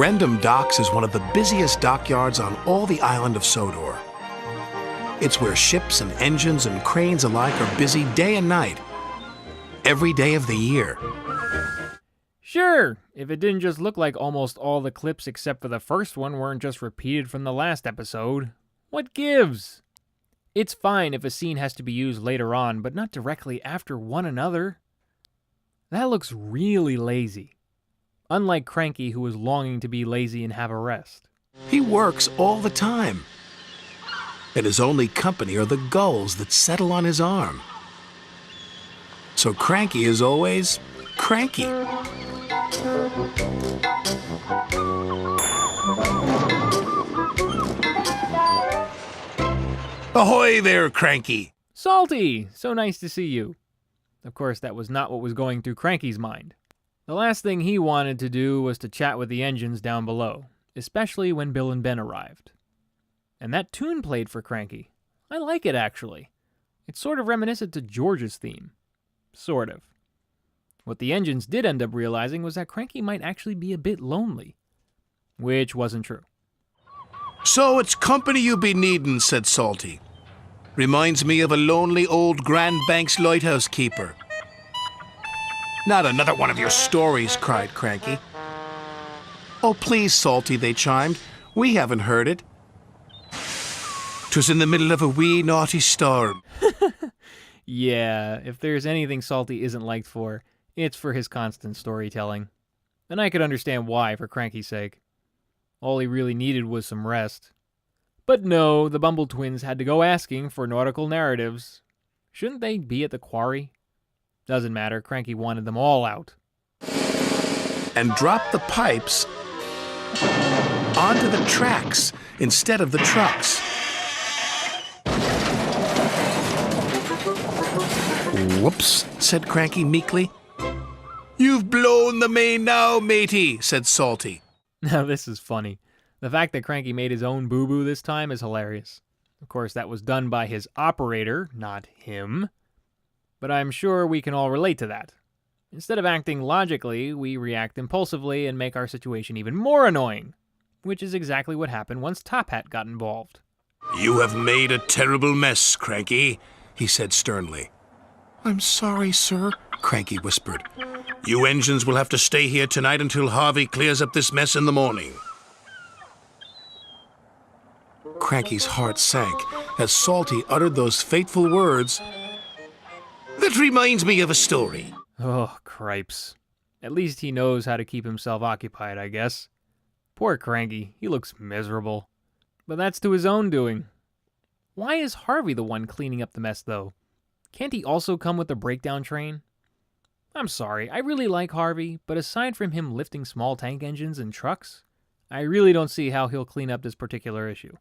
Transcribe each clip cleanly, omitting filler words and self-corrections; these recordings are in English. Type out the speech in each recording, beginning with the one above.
Brendam Docks is one of the busiest dockyards on all the island of Sodor. It's where ships and engines and cranes alike are busy day and night, every day of the year. Sure, if it didn't just look like almost all the clips except for the first one weren't just repeated from the last episode. What gives? It's fine if a scene has to be used later on, but not directly after one another. That looks really lazy. Unlike Cranky, who is longing to be lazy and have a rest. He works all the time, and his only company are the gulls that settle on his arm. So Cranky is always cranky. Ahoy there, Cranky! Salty! So nice to see you. Of course, that was not what was going through Cranky's mind. The last thing he wanted to do was to chat with the engines down below, especially when Bill and Ben arrived. And that tune played for Cranky. I like it, actually. It's sort of reminiscent to George's theme. Sort of. What the engines did end up realizing was that Cranky might actually be a bit lonely. Which wasn't true. So it's company you be needin', said Salty. Reminds me of a lonely old Grand Banks lighthouse keeper. Not another one of your stories, cried Cranky. Oh, please, Salty, they chimed. We haven't heard it. 'Twas in the middle of a wee naughty storm. Yeah, if there's anything Salty isn't liked for, it's for his constant storytelling. And I could understand why, for Cranky's sake. All he really needed was some rest. But no, the Bumble twins had to go asking for nautical narratives. Shouldn't they be at the quarry? Doesn't matter, Cranky wanted them all out. And dropped the pipes onto the tracks instead of the trucks. Whoops, said Cranky meekly. You've blown the main now, matey, said Salty. Now this is funny. The fact that Cranky made his own boo-boo this time is hilarious. Of course, that was done by his operator, not him. But I'm sure we can all relate to that. Instead of acting logically, we react impulsively and make our situation even more annoying. Which is exactly what happened once Top Hat got involved. You have made a terrible mess, Cranky, he said sternly. I'm sorry, sir, Cranky whispered. You engines will have to stay here tonight until Harvey clears up this mess in the morning. Cranky's heart sank as Salty uttered those fateful words. That reminds me of a story. Oh, cripes. At least he knows how to keep himself occupied, I guess. Poor Cranky, he looks miserable. But that's to his own doing. Why is Harvey the one cleaning up the mess, though? Can't he also come with the breakdown train? I'm sorry, I really like Harvey, but aside from him lifting small tank engines and trucks, I really don't see how he'll clean up this particular issue.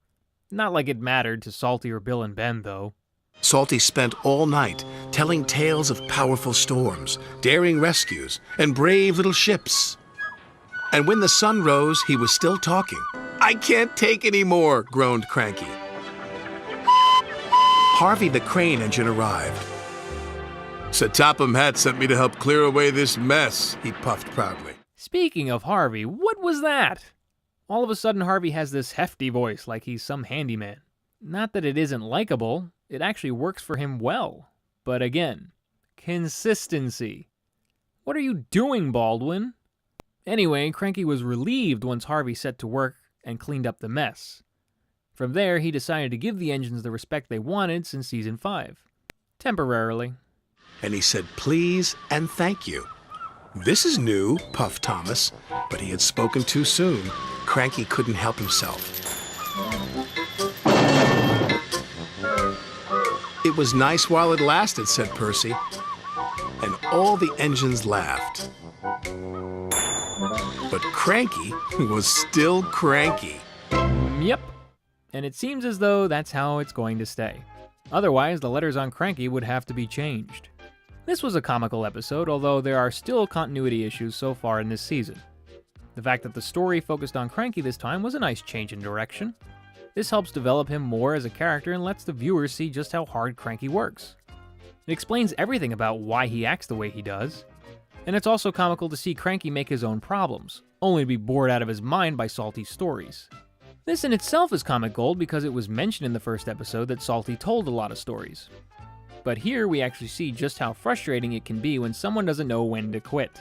Not like it mattered to Salty or Bill and Ben, though. Salty spent all night telling tales of powerful storms, daring rescues, and brave little ships. And when the sun rose, he was still talking. I can't take any more, groaned Cranky. Harvey the crane engine arrived. Sir Topham Hatt sent me to help clear away this mess, he puffed proudly. Speaking of Harvey, what was that? All of a sudden Harvey has this hefty voice like he's some handyman. Not that it isn't likable, it actually works for him well. But again, consistency. What are you doing, Baldwin? Anyway, Cranky was relieved once Harvey set to work and cleaned up the mess. From there, he decided to give the engines the respect they wanted since Season 5. Temporarily. And he said please and thank you. This is new, puffed Thomas, but he had spoken too soon. Cranky couldn't help himself. It was nice while it lasted, said Percy, and all the engines laughed. But Cranky was still cranky. Yep. And it seems as though that's how it's going to stay. Otherwise, the letters on Cranky would have to be changed. This was a comical episode, although there are still continuity issues so far in this season. The fact that the story focused on Cranky this time was a nice change in direction. This helps develop him more as a character and lets the viewers see just how hard Cranky works. It explains everything about why he acts the way he does. And it's also comical to see Cranky make his own problems, only to be bored out of his mind by Salty's stories. This in itself is comic gold because it was mentioned in the first episode that Salty told a lot of stories. But here we actually see just how frustrating it can be when someone doesn't know when to quit.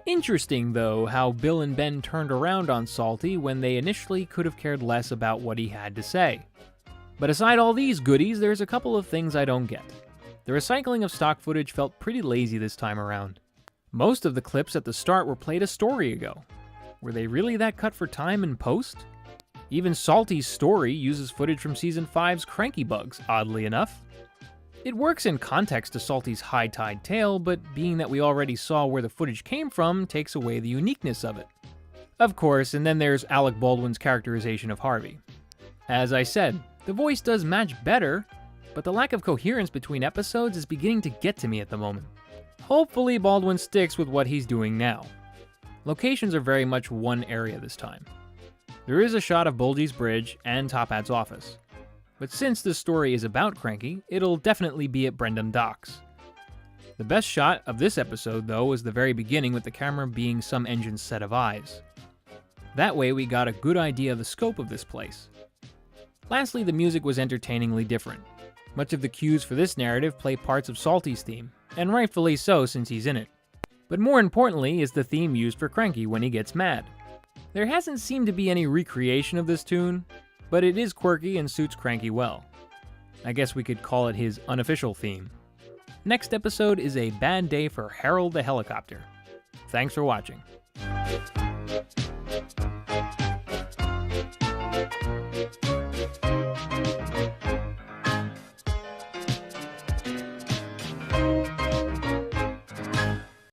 Interesting, though, how Bill and Ben turned around on Salty when they initially could have cared less about what he had to say. But aside all these goodies, there's a couple of things I don't get. The recycling of stock footage felt pretty lazy this time around. Most of the clips at the start were played a story ago. Were they really that cut for time in post? Even Salty's story uses footage from Season 5's Cranky bugs, oddly enough. It works in context to Salty's high tide tale, but being that we already saw where the footage came from takes away the uniqueness of it. Of course, and then there's Alec Baldwin's characterization of Harvey. As I said, the voice does match better, but the lack of coherence between episodes is beginning to get to me at the moment. Hopefully Baldwin sticks with what he's doing now. Locations are very much one area this time. There is a shot of Bulgy's bridge and Top Hat's office. But since this story is about Cranky, it'll definitely be at Brendam Docks. The best shot of this episode, though, is the very beginning with the camera being some engine's set of eyes. That way we got a good idea of the scope of this place. Lastly, the music was entertainingly different. Much of the cues for this narrative play parts of Salty's theme, and rightfully so since he's in it. But more importantly is the theme used for Cranky when he gets mad. There hasn't seemed to be any recreation of this tune, but it is quirky and suits Cranky well. I guess we could call it his unofficial theme. Next episode is A Bad Day for Harold the Helicopter. Thanks for watching.